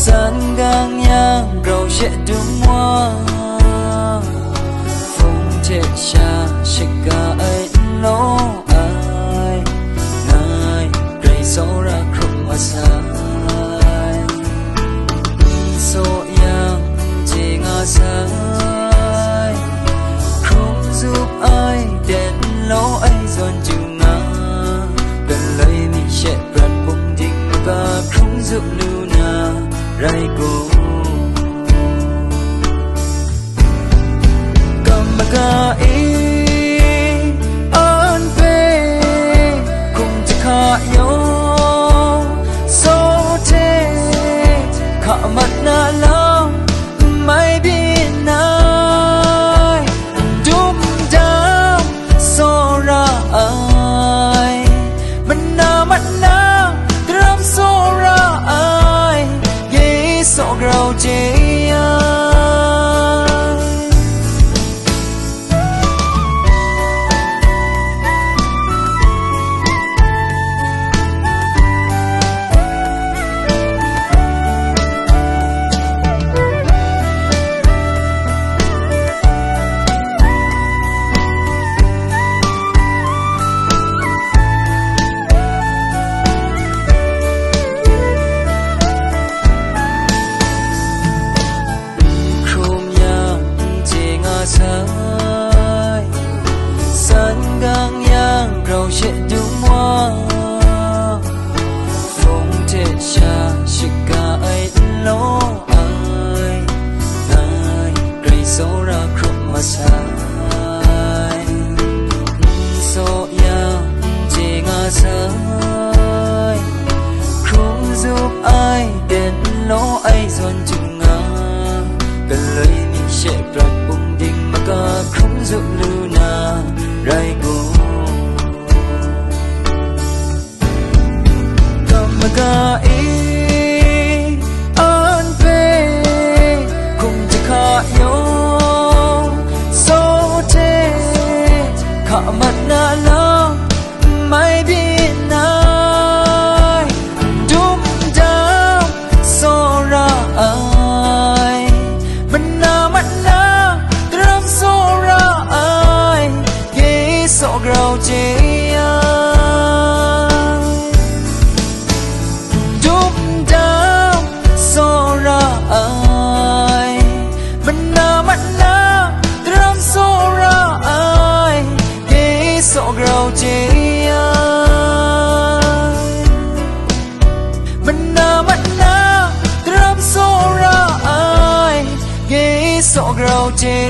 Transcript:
san gang yang rau sẽ đúng hoa phong thế xa sẽ cả ai nó ai ngài rây sâu ra không mà sai so yang chỉ ngã sai không giúp ai đến lâu ai dọn chừng ngã gần lấy mình sẽ bật bùng đình và không giúp lưu na rai cô cầm ga ý an về cùng chỉ khả yêu số thế khả mặt na lâu mai biết nay đúng đau so ra ai mình na mắt na đâm so ra ai ghé so grau chế san gang yang rau sẽ đúng hoa phong thế xa sẽ cả ai lo ai ngài rây sâu ra không mà sai so yang chỉ ngã sai không giúp ai đến lo ai dọn chừng ngã gần lấy mình sẽ bật bùng đình mà cả không giúp lưu na rai cô cầm ga ý an về cùng chỉ khả yêu số thế khả mặt na lo mai biết nay đúng đau so ra ai mình na mắt na đâm so ra ai ghé so grau chế đúng đau so ra ai mình na mắt na đâm so ra ai ghé so grau chế mình na mắt na đâm so ra ai ghé so grau chế